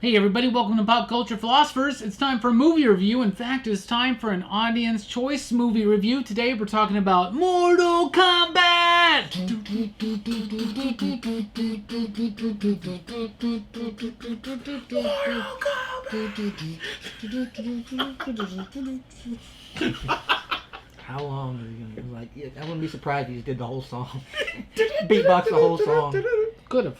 Hey everybody, welcome to Pop Culture Philosophers. It's time for a movie review. In fact, it's time for an audience choice movie review. Today we're talking about Mortal Kombat! Mortal Kombat! How long are you gonna do? Like, I wouldn't be surprised if you just did the whole song. Beatbox the whole song. Could have.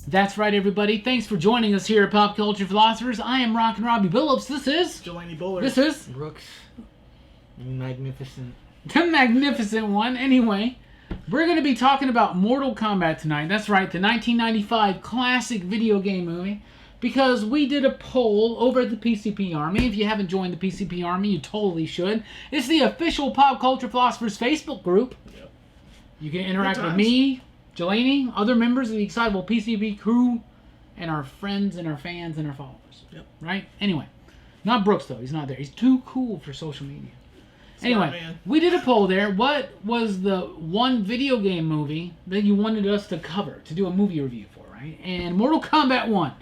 That's right, everybody. Thanks for joining us here at Pop Culture Philosophers. I am Rockin Robbie Billups. This is Jelani, Bullard. This is Brooks. Magnificent. the magnificent one. Anyway, we're going to be talking about Mortal Kombat tonight. That's right, the 1995 classic video game movie. Because we did a poll over at the PCP Army. If you haven't joined the PCP Army, you totally should. It's the official Pop Culture Philosophers Facebook group. Yep. You can interact with me, Jelani, other members of the excitable PCP crew, and our friends and our fans and our followers. Yep. Right? Anyway, not Brooks, though. He's not there. He's too cool for social media. Anyway, man. we did a poll there. What was the one video game movie that you wanted us to cover, to do a movie review for, right? And Mortal Kombat won.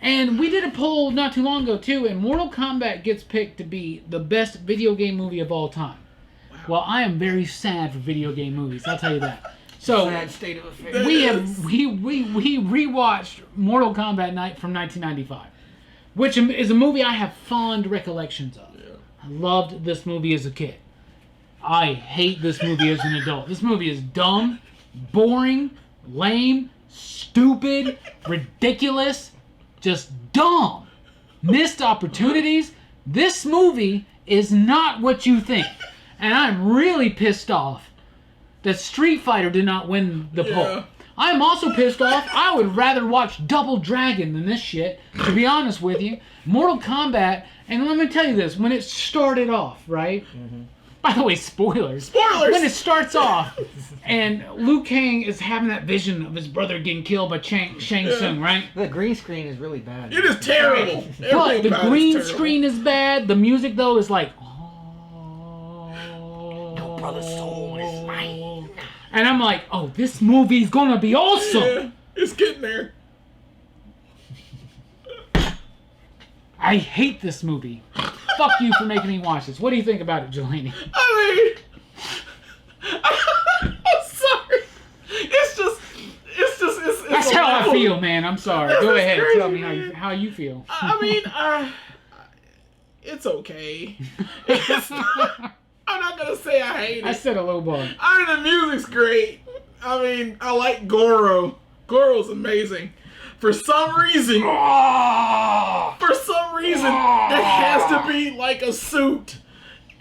And we did a poll not too long ago, too, and Mortal Kombat gets picked to be the best video game movie of all time. Wow. Well, I am very sad for video game movies, I'll tell you that. So, sad state of affairs. we rewatched Mortal Kombat Night from 1995, which is a movie I have fond recollections of. Yeah. I loved this movie as a kid. I hate this movie as an adult. This movie is dumb, boring, lame, stupid, ridiculous, just dumb. Missed opportunities. This movie is not what you think. And I'm really pissed off that Street Fighter did not win the poll. I'm also pissed off. I would rather watch Double Dragon than this shit, to be honest with you. Mortal Kombat, and let me tell you this, when it started off, right? Mm-hmm. By the way, spoilers. Spoilers! When it starts off, and Liu Kang is having that vision of his brother getting killed by Shang Tsung, right? The green screen is really bad. It is terrible. But the green screen is bad. The music, though, is like... No brother's soul is mine. And I'm like, oh, this movie's gonna be awesome. Yeah, it's getting there. I hate this movie. Fuck you for making me watch this. What do you think about it, Jelani? I mean, I'm sorry. It's That's how I feel, man. I'm sorry. Go ahead. Crazy, Tell me man. how you feel. I mean, it's okay. I'm not gonna say I hate it. I said a low bar. I mean, the music's great. I mean, I like Goro. Goro's amazing. For some reason, there has to be like a suit.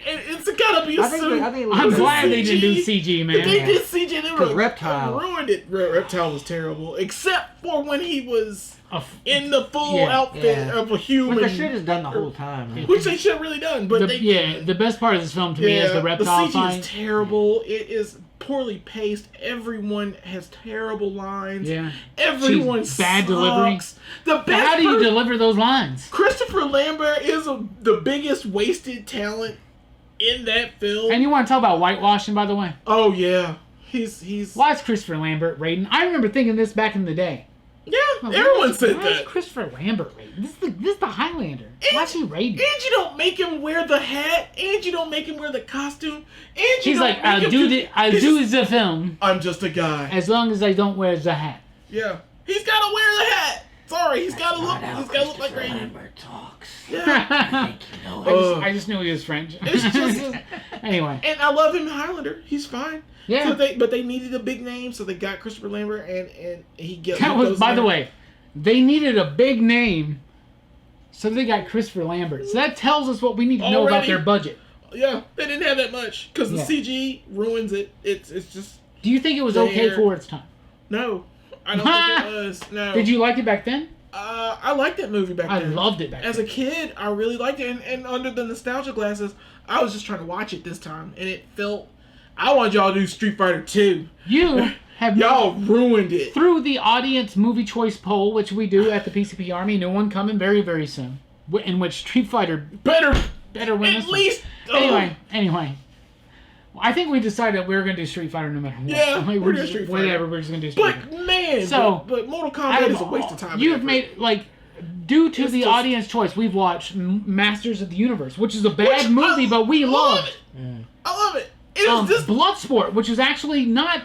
It's gotta be a suit. I'm glad they didn't do CG, man. They did CG. They Reptile ruined it. Reptile was terrible, except for when he was in the full outfit of a human. Which they should have done the whole time. Right? Which they should have really done. But the best part of this film to me is the reptile fight. The CG is terrible. It is poorly paced. Everyone has terrible lines. Yeah. Everyone bad sucks. delivery. How do you deliver those lines? Christopher Lambert is the biggest wasted talent in that film. And you want to talk about whitewashing, by the way? Oh yeah, he's. Why is Christopher Lambert rating? I remember thinking this back in the day. Yeah, everyone said why that. Is Christopher Lambert rating? This is the Highlander. Why is he rating? And you don't make him wear the hat. And you don't make him wear the costume. And you He's like, I'll do the film. I'm just a guy. As long as I don't wear the hat. Yeah, he's gotta wear the hat. Sorry, he's gotta look like Raven. Lambert talks. Yeah. I just knew he was French. It's just anyway. And I love him in Highlander. He's fine. Yeah. But they needed a big name, so they got Christopher Lambert, and he gets. By the way, they needed a big name, so they got Christopher Lambert. So that tells us what we need to know about their budget. Yeah, they didn't have that much because the CG ruins it. It's just. Do you think it was okay for its time? No, I don't think it was. No. Did you like it back then? I liked that movie back then. I loved it back then. As a kid, I really liked it, and under the nostalgia glasses, I was just trying to watch it this time, and it felt. I wanted y'all to do Street Fighter 2. You have y'all ruined it. Through the audience movie choice poll, which we do at the PCP Army, new one coming very, very soon, in which Street Fighter better win at least. Anyway, I think we decided we were going to do Street Fighter no matter what. Yeah, I'm like, we're doing Street Fighter. Whatever, we're just going to do Street Fighter. But man, So, but Mortal Out Kombat of is a waste of time. and You've effort. made, like, due to It's the just- audience choice, we've watched Masters of the Universe, which is a bad movie, but we love loved. it. I love it. It is just Bloodsport, which is actually not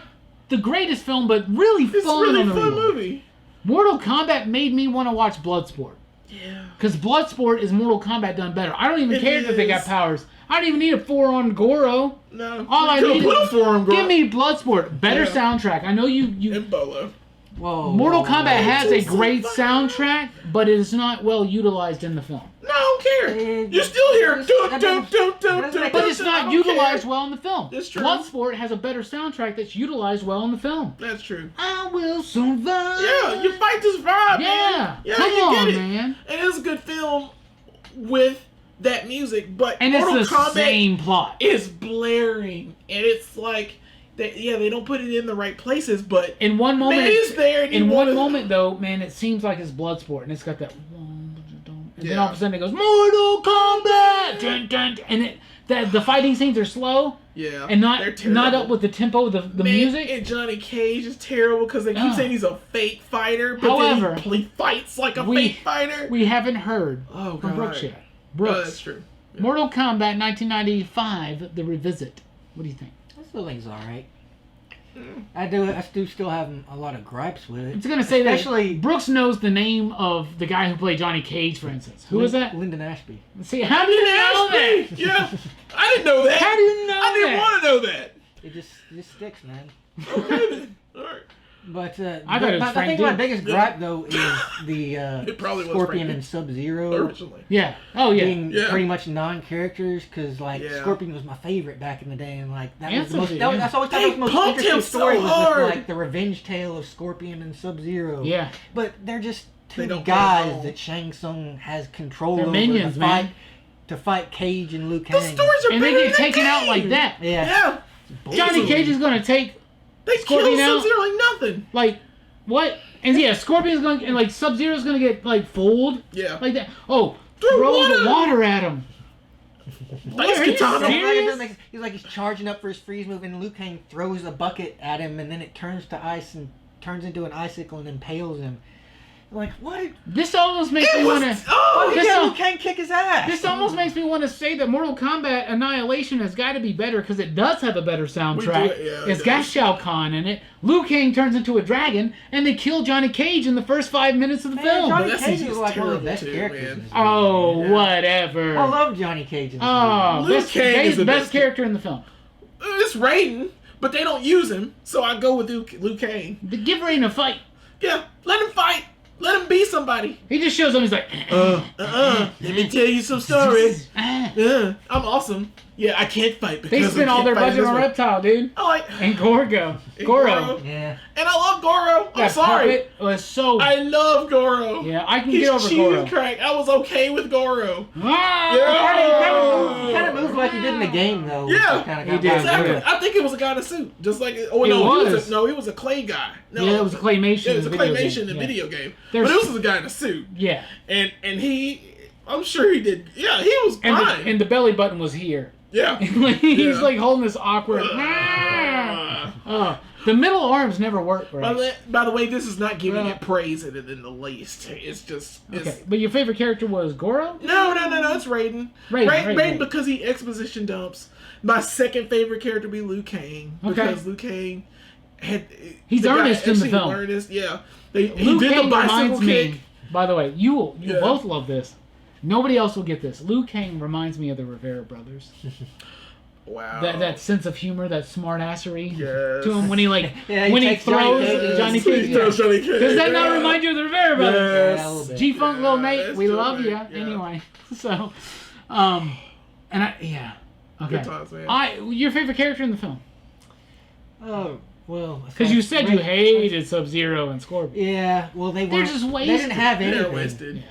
the greatest film, but really it's fun. really on the fun remote. movie. Mortal Kombat made me want to watch Bloodsport. Yeah. Because Bloodsport is Mortal Kombat done better. I don't even It care that they got is. powers. I don't even need a 4-on Goro. No. All I You need could've is put a forum, girl. give me Bloodsport. Better Yeah. soundtrack. I know you And Bolo. Whoa. Mortal whoa, Kombat whoa. has a It's so great fun. soundtrack, but it is not well utilized in the film. No, I don't care. It- You still hear that dun doesn't- dun dun that dun doesn't dun. make But sense. it's I not don't utilized care. well in the film. It's true. Bloodsport has a better soundtrack that's utilized well in the film. That's true. I will survive. Yeah, you fight to survive, Yeah. man. Yeah, Come you on, get it. man. And it's a good film with that music, but And Mortal it's the Kombat same plot. is blaring, and it's like, they don't put it in the right places, but In one moment, man, it's there. And in you one wanna- moment though, man, it seems like it's Bloodsport, and it's got that. And then Yeah. all of a sudden it goes Mortal Kombat, dun, dun, dun, and the fighting scenes are slow yeah, and they're terrible. not up with the tempo of the Man, music. And Johnny Cage is terrible because they keep Yeah. saying he's a fake fighter, but However, then he fights like a we- fake fighter. We haven't heard Oh, from God. Brooks yet. Oh, Brooks, that's true. Mortal Kombat 1995, the revisit. What do you think? That still thing's alright. I do still have a lot of gripes with it. It's gonna say Especially that Brooks knows the name of the guy who played Johnny Cage, for instance. Who was that? Lyndon Ashby. See, how do you know that? Yeah, I didn't know that. How do you know I didn't that? want to know that. It just sticks, man. Okay, then. All right. But I thought it was I Frank think my Dukes. biggest gripe though is the It probably was Scorpion Frank and Dukes. Sub-Zero Originally. Yeah. Oh yeah. being Yeah. pretty much non-characters, because like Yeah. Scorpion was my favorite back in the day, and like that And was the most. Sub-Zero, That's always thought They it was the most pumped interesting him so story was hard. with like the revenge tale of Scorpion and Sub-Zero. Yeah. But they're just They two don't guys know. that Shang Tsung has control They're over minions, to man. fight to fight Cage and Liu The Kang. stories are And they better get than taken out game. like that. Yeah. Yeah. Johnny Easily. Cage is gonna take They Scorpion kill out. Sub-Zero like nothing. like what? And yeah, Scorpion's going and like Sub-Zero's gonna get like fooled Yeah. like that. Oh, Throw throw the water. water at him. Ice Are you katana. serious? He's like he's charging up for his freeze move, and Liu Kang throws a bucket at him, and then it turns to ice and turns into an icicle and impales him. Like what? This almost makes It me was. want to. Oh, This Yeah, al- Liu Kang kick his ass. This almost makes me want to say that Mortal Kombat Annihilation has got to be better because it does have a better soundtrack. yeah, it It's got does. Shao Kahn in it. Liu Kang turns into a dragon, and they kill Johnny Cage in the first 5 minutes of the Man, film. Johnny But that Cage CG is is like one of the terrible best too, characters. man. in this Oh, movie. whatever. I love Johnny Cage in this Oh, Liu best, Kang is the best best character in the film. It's Raiden, but they don't use him, so I go with Liu Kang. Give Raiden a fight. Yeah, let him fight. Let him be somebody. He just shows up. He's like, Let me tell you some stories. ah. I'm awesome. Yeah, I can't fight because They spent all their budget on Reptile. Reptile, dude. I like And Goro. And Goro. Goro. Yeah. And I love Goro. I'm That sorry. puppet was so. I love Goro. Yeah, I can He's get over cheese Goro. crack. I was okay with Goro. Ah! Yeah. He kind of moves like he did in the game, though. Yeah, he did. Exactly. Yeah. I think it was a guy in a suit, just like It no, was. he was a clay guy. No, Yeah, it was a claymation Yeah, it was a in the video claymation game. in the Yeah. video game. There's- But it was a guy in a suit, Yeah. and he, I'm sure he did. Yeah, he was And fine. and the belly button was here. yeah. He's Yeah. like holding this awkward. Ah! Oh, the middle arms never work right. By the way, this is not giving Well- it praise in the least. It's just Okay, but your favorite character was Goro? No, it's Raiden. Raiden. Raiden because he exposition dumps. My second favorite character be Liu Kang because Liu Kang had He's the guy earnest in the actually film. Earnest, yeah. He Liu did Kang the bicycle reminds kick. me. By the way, you Yeah. both love this. Nobody else will get this. Liu Kang reminds me of the Rivera brothers. Wow. That sense of humor, that smartassery Yes. to him when he like Yeah, he when he takes Johnny throws Cage. Johnny He Cage. throws Johnny Cage. Does that not Yeah. remind you of the Rivera brothers? Yeah, a Yes. little bit. G-Funk, Lil Nate, that's we true, love man. you. Yeah. Anyway, so, and okay. Good times, man. Your favorite character in the film? Oh, well. Because you said you Raiden- hated Sub-Zero and Scorpion. Yeah, well, they They're weren't. just They wasted. didn't have They're anything. wasted.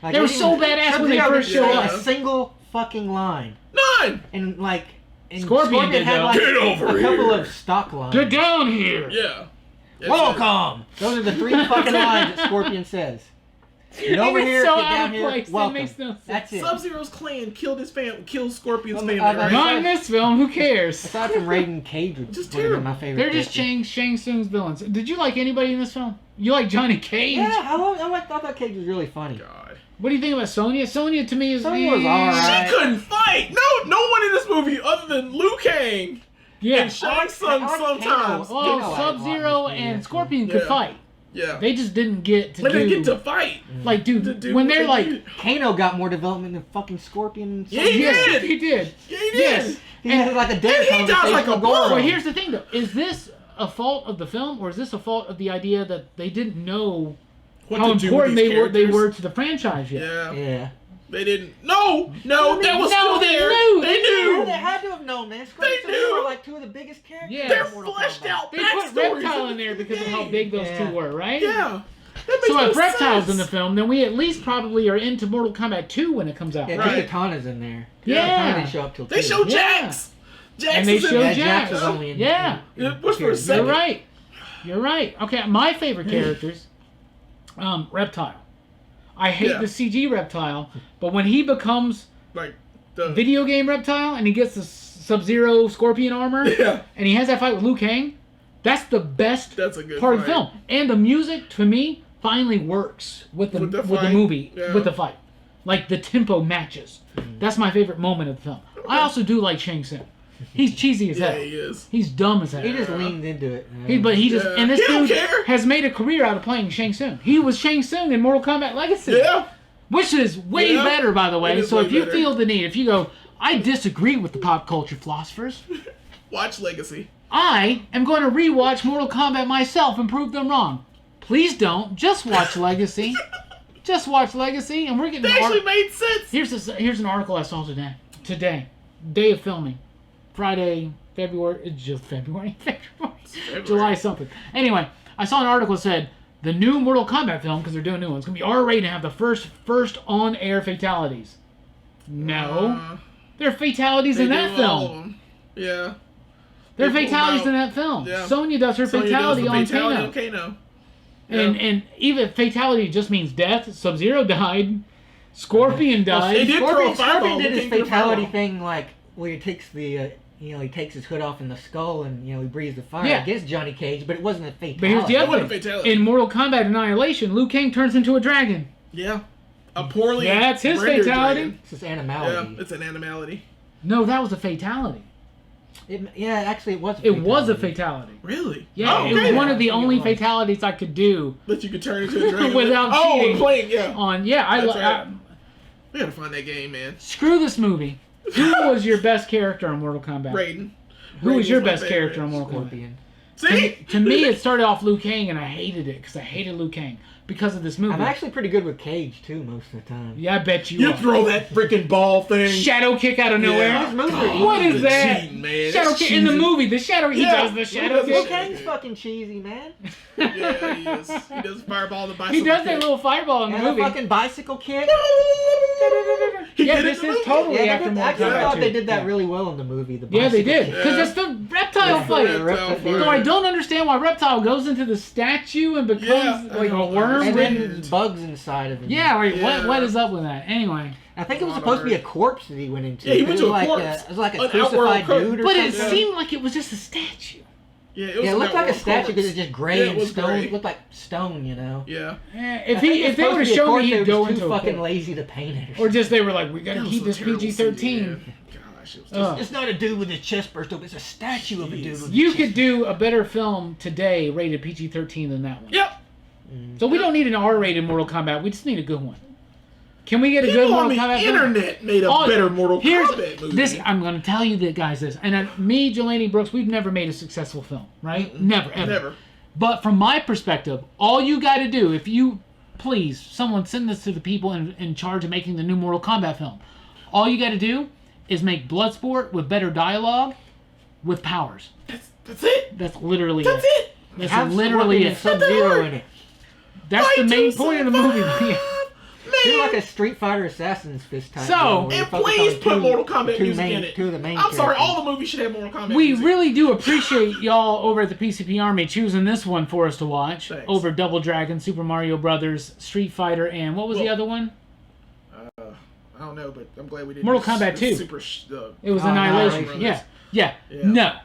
Like, They were didn't so even- badass when they Sub-Zero first didn't showed say up. a single fucking line. None. And like, Scorpion did, had though. like Get over a couple here. of stock lines. Get down here. Yeah. That's Welcome. Those are the 3 fucking lines that Scorpion says. Get over It's here, so get out down of here. place. It Welcome. makes no sense. That's it. Sub-Zero's clan killed his killed Scorpion's Well, family, I- right? Not in this film. Who cares? Aside from Raiden, Cage would Just would have been terrible. my favorite. They're just character. Shang Tsung's villains. Did you like anybody in this film? You like Johnny Cage? Yeah, I thought Cage was really funny. God. What do you think about Sonya? Sonya to me is Sonya was alright. She couldn't fight. No one in this movie other than Liu Kang Yeah. and Shang Tsung I like sometimes. Kano. Well, Yeah. Sub-Zero and Scorpion could Yeah. fight. Yeah. They just didn't get to They do... didn't get to fight. Like, dude, To do when what they're they like... did. Kano got more development than fucking Scorpion. Yeah, he Yes, did. he did. Yeah, he did. Yes. He had like a dead And he dies like a conversation with bull. Goro. Well, here's the thing, though. Is this a fault of the film, or is this a fault of the idea that they didn't know What how to do with important these they characters. were to the franchise yet? Yeah. Yeah. They didn't. No, that was No, still they there. knew. They Yeah, knew. they had to have known, man. Scorpion They knew. were like two of the biggest characters. Yeah. They're in Mortal fleshed Kombat. out They put backstories Reptile in there because of how big those Yeah. two were, right? Yeah. That makes So no if Reptile's sense. in the film, then we at least probably are into Mortal Kombat 2 when it comes out. Yeah, Right. Katana's in there. Yeah. Katana didn't show up till They 2. showed Yeah. Jax. Jax And they is in showed there. Jax. was only in. Yeah. It was for a You're second. You're right. You're right. Okay, my favorite characters, Reptile. I hate Yeah. the CG Reptile, but when he becomes Like the video game Reptile and he gets the Sub-Zero Scorpion armor Yeah. and he has that fight with Liu Kang, that's the best That's a good part of the fight. film. And the music, to me, finally works with the fight. movie, Yeah. with the fight. Like, the tempo matches. That's my favorite moment of the film. I also do like Shang Tsung. He's cheesy as Yeah, hell. he is. He's dumb as hell. He just leaned into it. But he just Yeah. and this He don't dude care. has made a career out of playing Shang Tsung. He was Shang Tsung in Mortal Kombat Legacy, Yeah. which is way Yeah. better, by the way. It is So way if you better. feel the need, if you go, I disagree with the pop culture philosophers, Watch Legacy. I am going to rewatch Mortal Kombat myself and prove them wrong. Please don't. Just watch Legacy. Just watch Legacy, and we're getting. That actually made sense. Here's an article I saw today, day of filming, Friday, February. It's just February, July something. Anyway, I saw an article that said the new Mortal Kombat film, because they're doing new ones, gonna be R-rated and have the first on-air fatalities. No, there are fatalities in that All of film. them. Yeah. There are They pull fatalities out. in that film. Yeah. Sonya does her Sonya fatality does the on fatality Kano. on Kano. And even fatality just means death. Sub-Zero died. Scorpion died. they did throw a Scorpion fireball. did They his can't get a fatality fireball. thing like where he takes the he takes his hood off in the skull and he breathes the fire Yeah. against Johnny Cage, but it wasn't a fatality. But here's the That other wasn't thing. a fatality. In Mortal Kombat Annihilation, Liu Kang turns into a dragon. Yeah. A poorly That's his rendered fatality. dragon. It's this Yeah, animality. it's an animality. No, that was a fatality. Actually, it was. It was a fatality. Really? Yeah, Oh, it was okay. one of the I think only it was. fatalities I could do That you could turn into a dragon. Without oh, cheating. playing, yeah. on. That's right. We gotta find that game, man. Screw this movie. Who was your best character in Mortal Kombat? Raiden. Who was Raiden your my best favorite. character in Mortal Kombat? Scorpion. See? To me, it started off Liu Kang, and I hated it because I hated Liu Kang because of this movie. I'm actually pretty good with Cage too most of the time. Yeah, I bet you You are. throw that freaking ball thing. Shadow kick out of nowhere. Yeah. His moves are easy. What is that? Cheating, man. Shadow That's kick in the cheesy. movie. The shadow. He Yeah. does the shadow Liu Liu kick. Kang's fucking cheesy, man. Yeah, he is. He does fireball the bicycle. He does that kick. little fireball in the And a movie. fucking bicycle kick. He Yeah, did it this in the is movie. totally Yeah, after I Mortal actually Kombat thought 2. they did that Yeah. really well in the movie. The Yeah, they bicycle did. kick. Because Yeah. that's the reptile Yeah, fight. the reptile Reptile fight. So I don't understand why Reptile goes into the statue and becomes Yeah, I like a don't worm. And then Weird. there's bugs inside of him. Yeah, like, Yeah. what is up with that? Anyway. I think it was Lot supposed to be a of corpse that he went into. Yeah, he went It to was a like corpse. it was like a An crucified outworld corpse. dude or But it something. seemed like it was just a statue. Yeah, Yeah, it looked like a outworld statue because corpse. it's just gray Yeah, it and was stone. gray. It looked like stone, you know. Yeah. If I think he it was if they supposed would to have be a shown corpse, me, they he'd were go just into too a fucking corpse. lazy to paint it. Or just they were like, we gotta That was keep a this terrible PG-13. scene, yeah. Gosh, it was just... Ugh. It's not a dude with his chest burst open. It's a statue of a dude with You a could chest. do a better film today rated PG-13 than that one. Yep. So we don't need an R-rated Mortal Kombat. We just need a good one. Can we get a good People on Mortal the Kombat film? internet made a Oh, better Mortal here's- Kombat movie. This I'm going to tell you that, guys. This and me, Jelani Brooks, we've never made a successful film, right? Never, ever. Never. But from my perspective, all you got to do, if you please, someone send this to the people in charge of making the new Mortal Kombat film. All you got to do is make Bloodsport with better dialogue, with powers. That's it. That's literally That's it. it. That's Have literally Scorpion it. and Sub-Zero in it. That's the main point of the movie. Make Do like a Street Fighter Assassin's Fist type. So- deal where And you focus please on put Mortal Kombat two music main, in it. two of the main I'm sorry, characters. all the movies should have Mortal Kombat We music. really do appreciate y'all over at the PCP Army choosing this one for us to watch Thanks. over Double Dragon, Super Mario Brothers, Street Fighter, and what was the Well, other one? I don't know, but I'm glad we did Mortal Kombat 2. It was Annihilation. Annihilation. Yeah. No.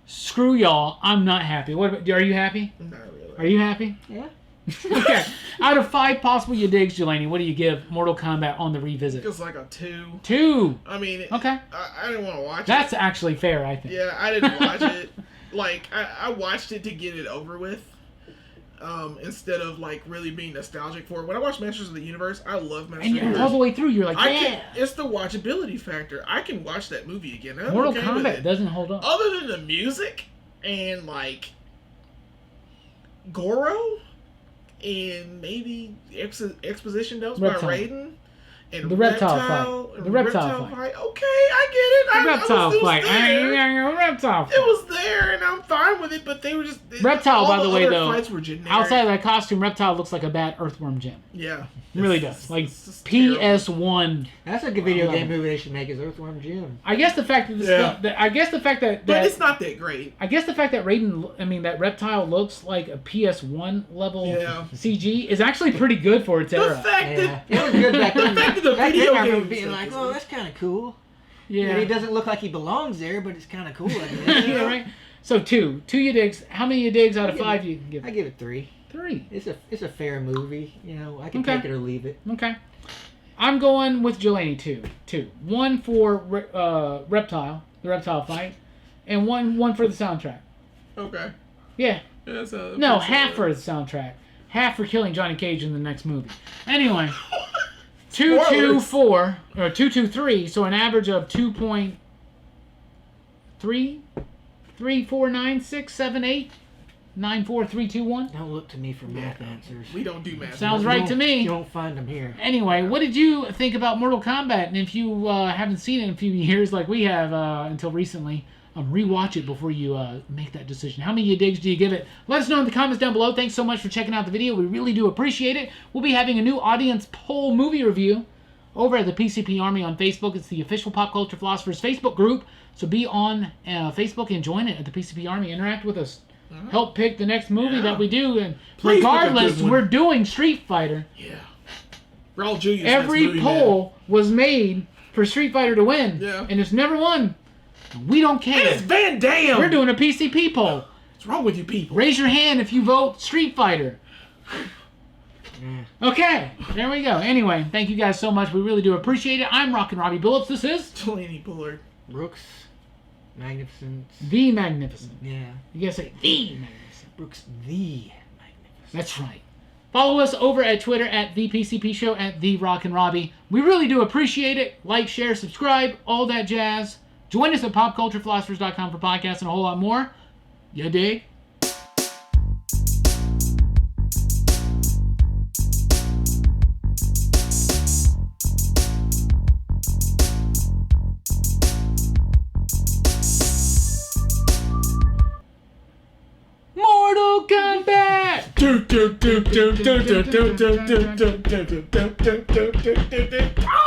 Screw y'all. I'm not happy. What about, are you happy? Not really. Are you happy? Yeah. Okay. Out of 5 possible you digs, Jelani, what do you give Mortal Kombat on the revisit? It's like a 2. 2. I mean, Okay. I didn't want to watch That's it. actually fair, I think. Yeah, I didn't watch it. Like, I watched it to get it over with. Instead of like really being nostalgic for it. When I watch Masters of the Universe, I love Masters And of the all Universe. the way through, you're like, It's the watchability factor. I can watch that movie again. I'm Mortal okay with Kombat it. doesn't hold up. Other than the music and like Goro and maybe exposition notes by Reptile. Raiden and The reptile fight. and The reptile fight. Okay, I get it. The reptile it was fight. there. Reptile fight. It was there, and I'm fine with it. But they were just Reptile, all by the way, other though, fights were generic. outside of that costume, Reptile looks like a bad Earthworm Jim. Yeah, It really does. Like it's just terrible. PS1. That's a good video Wow. game movie they should make is Earthworm Jim. I guess the fact that But it's not that great. I guess the fact that that Reptile looks like a PS1 level Yeah. CG is actually pretty good for its The era. fact Yeah. that It was good back then. The fact that the Back video then, I remember game being stuff like, is "Oh, good. that's kind of cool." Yeah. And he doesn't look like he belongs there, but it's kind of cool. I guess. Yeah, right. So 2 you digs. How many you digs out of 5 you can give? I give it 3. 3. It's a fair movie. You know, I can Okay. take it or leave it. Okay. I'm going with Jelani 2. 1 for Reptile, the Reptile fight, and one for the soundtrack. Okay. Yeah. That's No, half for the soundtrack. Half for killing Johnny Cage in the next movie. Anyway, 224 or 223, so an average of 2.3, 3, 4, 9, 6, 7, 8, 9, 4, 3, 2, 1. Don't look to me for math answers. We don't do math. Sounds You right won't- to me. You won't find them here. Anyway, what did you think about Mortal Kombat? And if you haven't seen it in a few years like we have until recently, rewatch it before you make that decision. How many digs do you give it? Let us know in the comments down below. Thanks so much for checking out the video. We really do appreciate it. We'll be having a new audience poll movie review over at the PCP Army on Facebook. It's the official Pop Culture Philosophers Facebook group. So be on Facebook and join it at the PCP Army. Interact with us. Help pick the next movie that we do. And Please pick a regardless, good one. we're doing Street Fighter. Yeah. Raul Julia's Every next movie, poll was made for Street Fighter to win. Yeah. And it's never won. We don't man. And care. it's Van Damme. We're doing a PCP poll. What's wrong with you people? Raise your hand if you vote Street Fighter. Okay, there we go. Anyway, thank you guys so much. We really do appreciate it. I'm Rockin Robbie Billups. This is Jelani Bullard. Brooks, Magnificent. The Magnificent. Yeah. You gotta say The Magnificent. Brooks the Magnificent. That's right. Follow us over at Twitter at The PCP Show, at The Rockin Robbie. We really do appreciate it. Like, share, subscribe, all that jazz. Join us at popculturephilosophers.com for podcasts and a whole lot more. You dig? Mortal Kombat! Do do do do do do do do do do do do do do do do.